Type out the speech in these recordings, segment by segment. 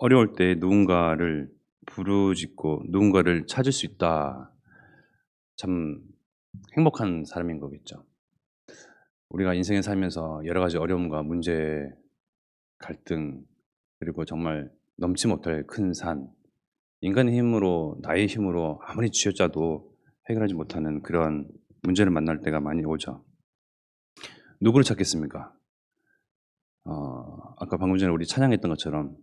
어려울 때 누군가를 부르짖고 누군가를 찾을 수 있다. 참 행복한 사람인 거겠죠. 우리가 인생을 살면서 여러 가지 어려움과 문제, 갈등, 그리고 정말 넘지 못할 큰 산, 인간의 힘으로, 나의 힘으로 아무리 쥐어짜도 해결하지 못하는 그런 문제를 만날 때가 많이 오죠. 누구를 찾겠습니까? 아까 방금 전에 우리 찬양했던 것처럼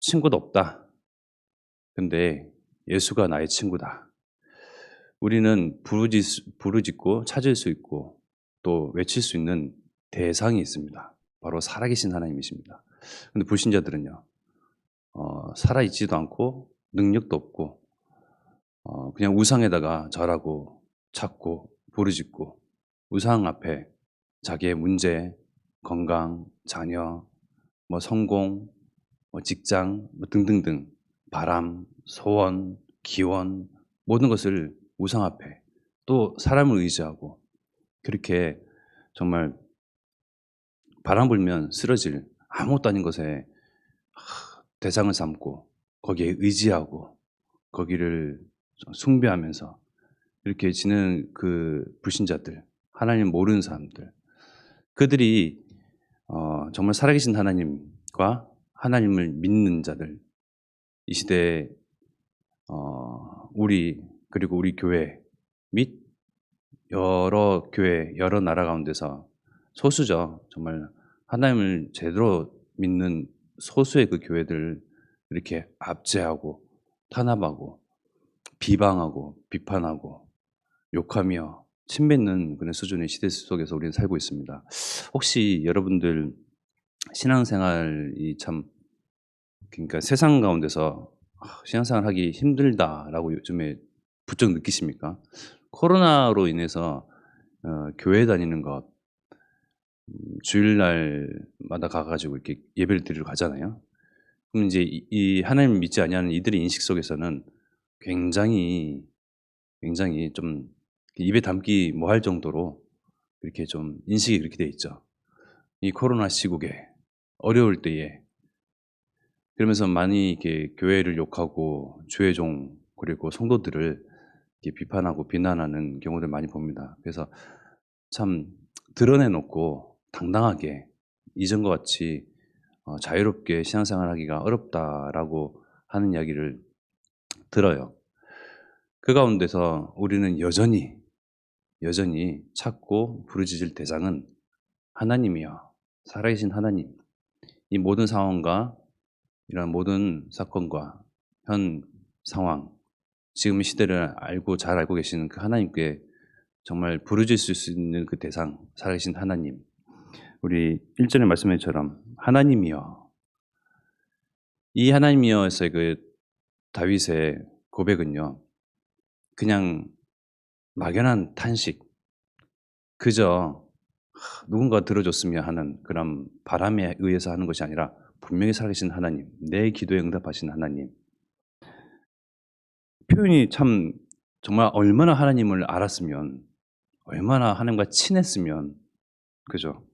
친구도 없다. 근데 예수가 나의 친구다. 우리는 부르짖고 찾을 수 있고 또 외칠 수 있는 대상이 있습니다. 바로 살아계신 하나님이십니다. 근데 불신자들은요, 살아있지도 않고 능력도 없고 그냥 우상에다가 절하고 찾고 부르짖고 우상 앞에 자기의 문제, 건강, 자녀, 뭐 성공, 뭐 직장 뭐 등등등 바람, 소원, 기원 모든 것을 우상 앞에 또 사람을 의지하고 그렇게 정말 바람 불면 쓰러질 아무것도 아닌 것에 대상을 삼고 거기에 의지하고 거기를 숭배하면서 이렇게 지는 그 불신자들, 하나님 모르는 사람들, 그들이 정말 살아계신 하나님과 하나님을 믿는 자들, 이 시대에 우리 그리고 우리 교회 및 여러 교회, 여러 나라 가운데서 소수죠. 정말 하나님을 제대로 믿는 소수의 그 교회들을 이렇게 압제하고 탄압하고 비방하고 비판하고 욕하며 침뱉는 그런 수준의 시대 속에서 우리는 살고 있습니다. 혹시 여러분들 신앙생활이 참 그러니까 세상 가운데서 '신앙생활 하기 힘들다.'라고 요즘에 부쩍 느끼십니까? 코로나로 인해서 교회 다니는 것 주일날마다 가 가지고 이렇게 예배를 드리러 가잖아요. 그럼 인제 이 하나님을 믿지 아니하는 이들의 인식 속에서는 굉장히, 굉장히 좀 입에 담기 뭐할 정도로 이렇게 좀 인식이 그렇게 돼 있죠. 이 코로나 시국에 어려울 때에 그러면서 많이 이렇게 교회를 욕하고 주의 종 그리고 성도들을 이렇게 비판하고 비난하는 경우들 많이 봅니다. 그래서 참 드러내 놓고 당당하게 이전과 같이 자유롭게 신앙생활하기가 어렵다라고 하는 이야기를 들어요. 그 가운데서 우리는 여전히, 여전히 찾고 부르짖을 대상은 하나님이요. 살아계신 하나님. 이 모든 상황과 이런 모든 사건과 현 상황, 지금의 시대를 잘 알고 계시는 그 하나님께 정말 부르짖을 수 있는 그 대상, 살아계신 하나님. 우리 1 절의 말씀처럼 하나님이여. 이 하나님이여에서의 그 다윗의 고백은요. 그냥 막연한 탄식, 그저 누군가 들어줬으면 하는 그런 바람에 의해서 하는 것이 아니라 분명히 살아계신 하나님, 내 기도에 응답하신 하나님. 표현이 참 정말 얼마나 하나님을 알았으면 얼마나 하나님과 친했으면 그죠?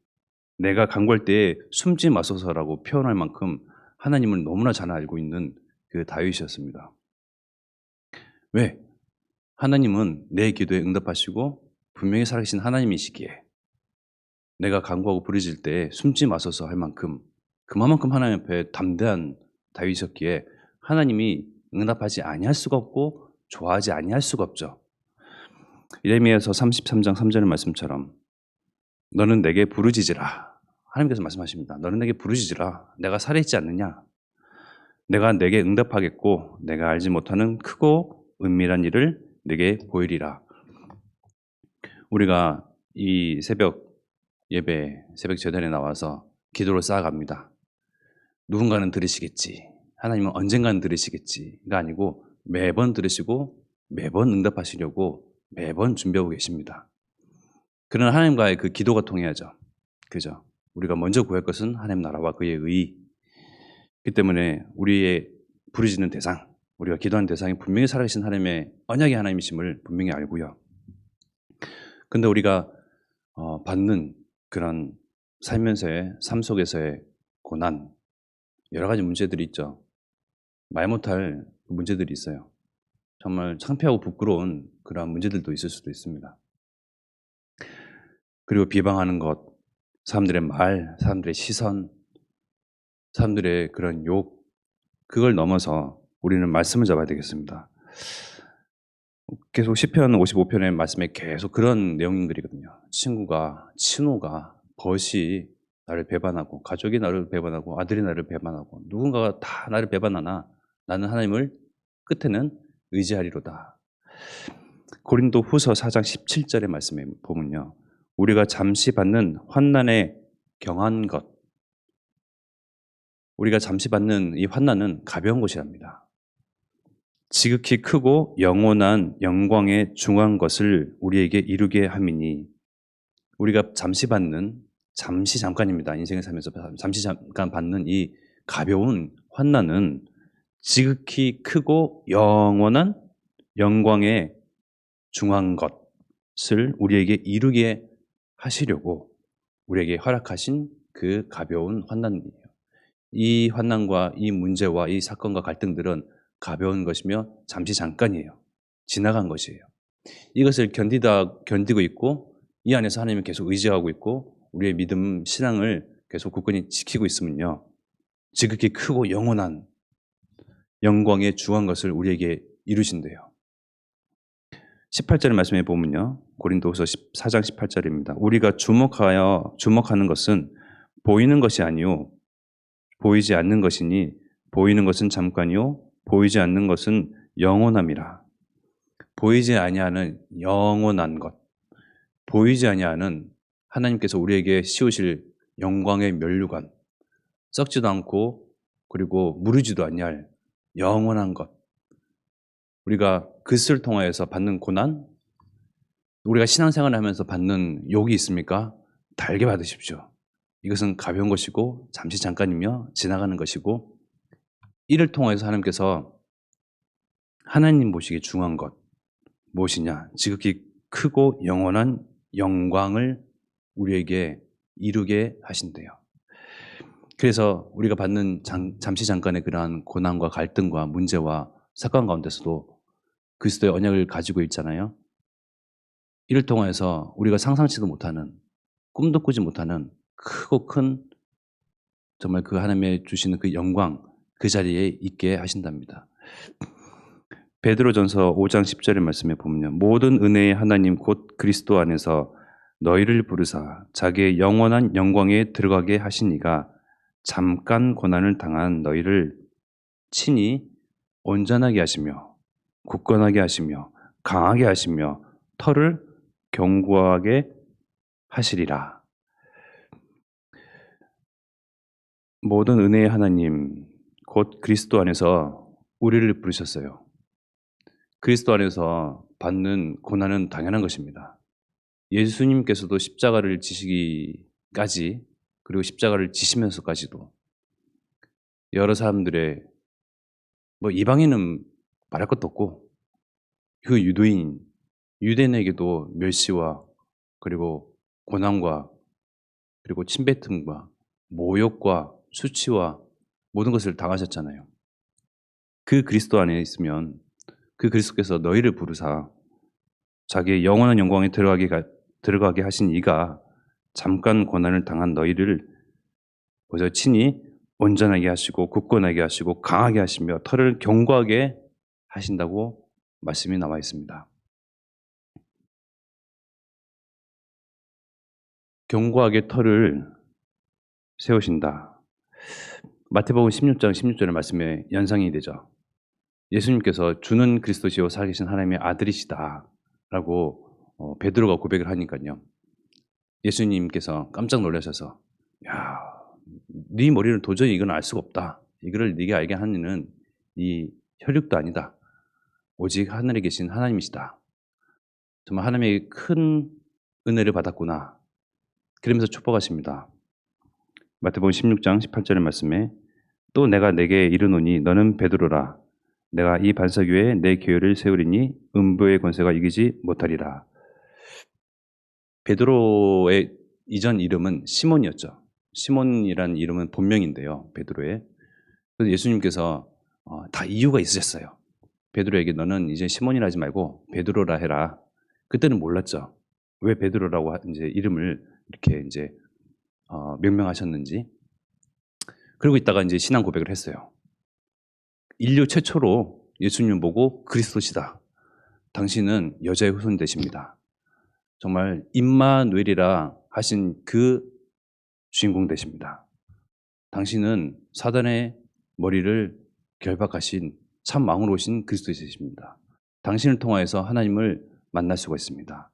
내가 간구할 때에 숨지 마소서라고 표현할 만큼 하나님을 너무나 잘 알고 있는 그 다윗이었습니다. 왜? 하나님은 내 기도에 응답하시고 분명히 살아계신 하나님이시기에 내가 간구하고 부르짖을 때에 숨지 마소서 할 만큼 그만큼 하나님 앞에 담대한 다윗이었기에 하나님이 응답하지 아니할 수가 없고 좋아하지 아니할 수가 없죠. 예레미야서 33장 3 절의 말씀처럼 "너는 내게 부르짖으라." 하나님께서 말씀하십니다. "너는 내게 부르짖으라. 내가 살아있지 않느냐? 내가 내게 응답하겠고 내가 알지 못하는 크고 은밀한 일을 내게 보이리라." 우리가 이 새벽 예배, 새벽 제단에 나와서 기도를 쌓아갑니다. 누군가는 들으시겠지. 하나님은 언젠가는 들으시겠지가 아니고 매번 들으시고 매번 응답하시려고 매번 준비하고 계십니다. 그러나 하나님과의 그 기도가 통해야죠. 그죠? 우리가 먼저 구할 것은 하나님 나라와 그의 의. 그 때문에 우리의 부르짖는 대상, 우리가 기도하는 대상이 분명히 살아계신 하나님의 언약의 하나님이심을 분명히 알고요. 근데 우리가 받는 그런 살면서의 삶 속에서의 고난, 여러 가지 문제들이 있죠. 말 못할 문제들이 있어요. 정말 창피하고 부끄러운 그러한 문제들도 있을 수도 있습니다. 그리고 비방하는 것, 사람들의 말, 사람들의 시선, 사람들의 그런 욕, 그걸 넘어서 우리는 말씀을 잡아야 되겠습니다. 계속 시편 55편의 말씀에 계속 그런 내용들이거든요. 친호가, 벗이 나를 배반하고, 가족이 나를 배반하고, 아들이 나를 배반하고, 누군가가 다 나를 배반하나 나는 하나님을 끝에는 의지하리로다. 고린도 후서 4장 17절의 말씀에 보면요. 우리가 잠시 받는 환난에 경한 것, 우리가 잠시 받는 이 환난은 가벼운 것이랍니다. 지극히 크고 영원한 영광에 중한 것을 우리에게 이루게 함이니, 우리가 잠시 잠깐입니다. 인생을 살면서 잠시 잠깐 받는 이 가벼운 환난은 지극히 크고 영원한 영광에 중한 것을 우리에게 이루게 하시려고 우리에게 허락하신 그 가벼운 환난이에요. 이 환난과 이 문제와 이 사건과 갈등들은 가벼운 것이며 잠시 잠깐이에요. 지나간 것이에요. 이것을 견디고 있고 이 안에서 하나님을 계속 의지하고 있고 우리의 믿음, 신앙을 계속 굳건히 지키고 있으면요. 지극히 크고 영원한 영광에 중한 것을 우리에게 이루신대요. 18절 말씀에 보면요. 고린도후서 4장 18절입니다. 우리가 주목하는 것은 보이는 것이 아니요 보이지 않는 것이니 보이는 것은 잠깐이요 보이지 않는 것은 영원함이라. 보이지 아니하는 영원한 것, 보이지 아니하는 하나님께서 우리에게 씌우실 영광의 면류관, 썩지도 않고 그리고 무르지도 아니할 영원한 것, 우리가 그것을 통하여서 받는 고난, 우리가 신앙생활을 하면서 받는 욕이 있습니까? 달게 받으십시오. 이것은 가벼운 것이고 잠시 잠깐이며 지나가는 것이고, 이를 통해서 하나님께서 하나님 보시기에 중요한 것 무엇이냐? 지극히 크고 영원한 영광을 우리에게 이루게 하신대요. 그래서 우리가 받는 잠시 잠깐의 그러한 고난과 갈등과 문제와 사건 가운데서도 그리스도의 언약을 가지고 있잖아요. 이를 통해서 우리가 상상치도 못하는, 꿈도 꾸지 못하는 크고 큰 정말 그 하나님의 주시는 그 영광, 그 자리에 있게 하신답니다. 베드로전서 5장 10절의 말씀에 보면요. 모든 은혜의 하나님 곧 그리스도 안에서 너희를 부르사 자기의 영원한 영광에 들어가게 하시니가 잠깐 고난을 당한 너희를 친히 온전하게 하시며 굳건하게 하시며 강하게 하시며 터를 견고하게 하시리라. 모든 은혜의 하나님 곧 그리스도 안에서 우리를 부르셨어요. 그리스도 안에서 받는 고난은 당연한 것입니다. 예수님께서도 십자가를 지시기까지, 그리고 십자가를 지시면서까지도 여러 사람들의, 이방인은 말할 것도 없고 그 유대인에게도 멸시와 그리고 고난과 그리고 침뱉음과 모욕과 수치와 모든 것을 당하셨잖아요. 그 그리스도 안에 있으면 그 그리스도께서 너희를 부르사 자기의 영원한 영광에 들어가게 하신 이가 잠깐 고난을 당한 너희를 먼저 친히 온전하게 하시고 굳건하게 하시고 강하게 하시며 터를 견고하게 하신다고 말씀이 나와 있습니다. 견고하게 터를 세우신다. 마태복음 16장 16절의 말씀에 연상이 되죠. 예수님께서 주는 그리스도시요 살아계신 하나님의 아들이시다라고 베드로가 고백을 하니까요. 예수님께서 깜짝 놀라셔서 야, 네 머리는 도저히 이건 알 수가 없다. 이거를 네게 알게 하는 이 혈육도 아니다. 오직 하늘에 계신 하나님이시다. 정말 하나님의 큰 은혜를 받았구나. 그러면서 축복하십니다. 마태복음 16장 18절의 말씀에 또 내가 내게 이르노니 너는 베드로라. 내가 이 반석 위에 내 교회를 세우리니 음부의 권세가 이기지 못하리라. 베드로의 이전 이름은 시몬이었죠. 시몬이라는 이름은 본명인데요. 베드로의. 그래서 예수님께서 다 이유가 있으셨어요. 베드로에게 "너는 이제 시몬이라 하지 말고 베드로라 해라." 그때는 몰랐죠. 왜 베드로라고 인제 이름을 이렇게 인제 명명하셨는지. 그러고 있다가 인제 신앙 고백을 했어요. 인류 최초로 예수님을 보고 "그리스도시다. 당신은 여자의 후손이 되십니다." 정말 임마누엘이라 하신 그 주인공 되십니다. 당신은 사단의 머리를 결박하신 참 왕으로 오신 그리스도이십니다. 당신을 통하여서 하나님을 만날 수가 있습니다.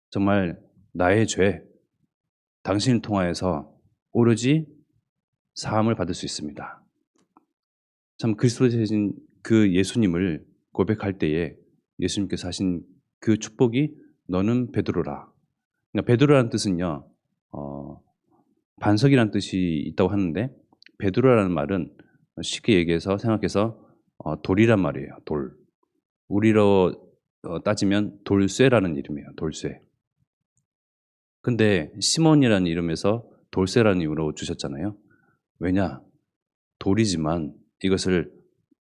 정말 나의 죄, 당신을 통하여서 오로지 사함을 받을 수 있습니다. 참 그리스도 되신 그 예수님을 고백할 때에 예수님께서 하신 그 축복이 너는 베드로라. 그러니까 베드로라는 뜻은요, 반석이라는 뜻이 있다고 하는데 베드로라는 말은 쉽게 얘기해서 생각해서 돌이란 말이에요. 돌. 우리로 따지면 돌쇠라는 이름이에요. 돌쇠. 근데 시몬이라는 이름에서 돌쇠라는 이름으로 주셨잖아요. 왜냐? 돌이지만 이것을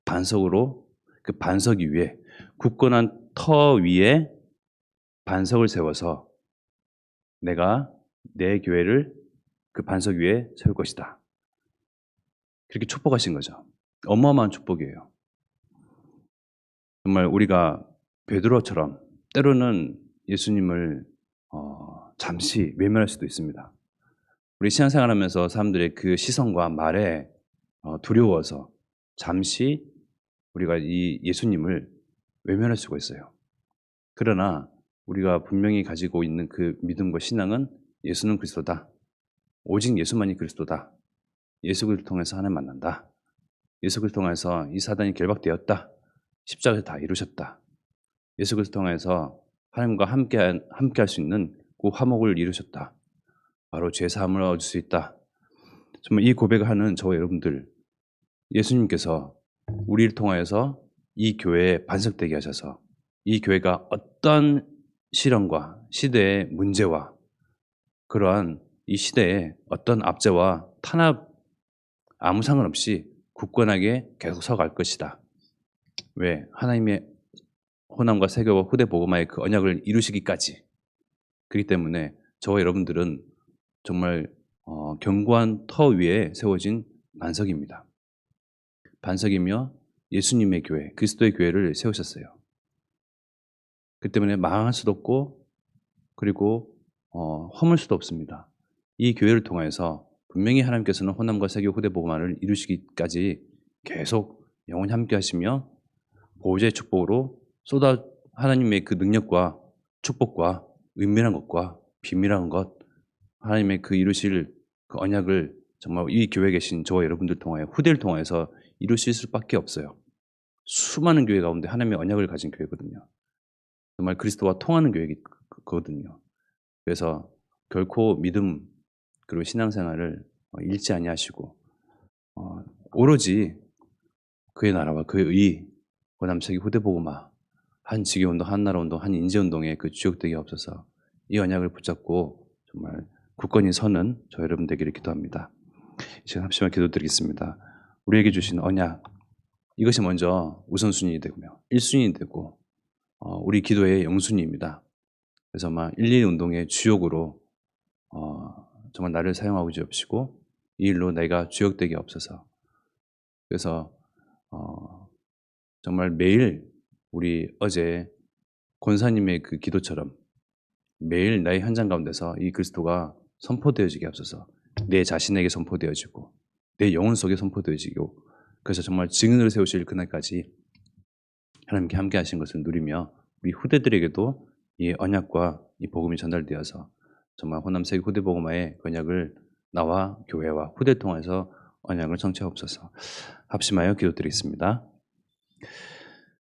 반석으로 그 반석 위에 굳건한 터 위에 반석을 세워서 내가 내 교회를 그 반석 위에 세울 것이다. 그렇게 축복하신 거죠. 어마어마한 축복이에요. 정말 우리가 베드로처럼 때로는 예수님을 잠시 외면할 수도 있습니다. 우리 신앙생활하면서 사람들의 그 시선과 말에 두려워서 잠시 우리가 이 예수님을 외면할 수가 있어요. 그러나 우리가 분명히 가지고 있는 그 믿음과 신앙은 예수는 그리스도다. 오직 예수만이 그리스도다. 예수 그리스도를 통해서 하나님 만난다. 예수 그리스도를 통해서 이 사단이 결박되었다. 십자가에서 다 이루셨다. 예수 그리스도를 통해서 하나님과 함께 할 수 있는 그 화목을 이루셨다. 바로 죄 사함을 얻을 수 있다. 정말 이 고백을 하는 저와 여러분들, 예수님께서 우리를 통하여서 이 교회에 반석되게 하셔서 이 교회가 어떤 시련과 시대의 문제와 그러한 이 시대의 어떤 압제와 탄압 아무 상관없이 굳건하게 계속 서갈 것이다. 왜? 하나님의 호남과 세교와 후대 복음화의 그 언약을 이루시기까지. 그렇기 때문에 저와 여러분들은 정말 견고한 터 위에 세워진 반석입니다. 반석이며 예수님의 교회, 그리스도의 교회를 세우셨어요. 그 때문에 망할 수도 없고 그리고 허물 수도 없습니다. 이 교회를 통해서 분명히 하나님께서는 호남과 세교 후대 복음화를 이루시기까지 계속 영원히 함께 하시며 보호자의 축복으로 하나님의 그 능력과 축복과 은밀한 것과 비밀한 것, 하나님의 그 이루실 그 언약을 정말 이 교회에 계신 저와 여러분들 통하여 후대를 통해서 이루실 수밖에 없어요. 수많은 교회 가운데 하나님의 언약을 가진 교회거든요. 정말 그리스도와 통하는 교회거든요. 그래서 결코 믿음 그리고 신앙생활을 잃지 아니하시고 오로지 그의 나라와 그의 의, 호남세기 후대복음화, 한 지교운동, 한 나라운동, 한 인재운동의 그 주역되게 없어서 이 언약을 붙잡고 정말 굳건히 서는 저 여러분 되기를 기도합니다. 이 시간 합심한 기도드리겠습니다. 우리에게 주신 언약, 이것이 먼저 우선순위이 되고요. 1순위 되고 우리 기도의 영순위입니다. 그래서 112 운동의 주역으로 정말 나를 사용하고 주옵시고 이 일로 내가 주역되게 없어서. 그래서 정말 매일 우리 어제 권사님의 그 기도처럼 매일 나의 현장 가운데서 이 그리스도가 선포되어지게 하소서. 내 자신에게 선포되어지고 내 영혼 속에 선포되어지고 그래서 정말 증인으로 세우실 그날까지 하나님께 함께 하신 것을 누리며 우리 후대들에게도 이 언약과 이 복음이 전달되어서 정말 호남세계 후대복음화의 언약을 나와 교회와 후대 통해서 언약을 성취하옵소서. 합심하여 기도드리겠습니다.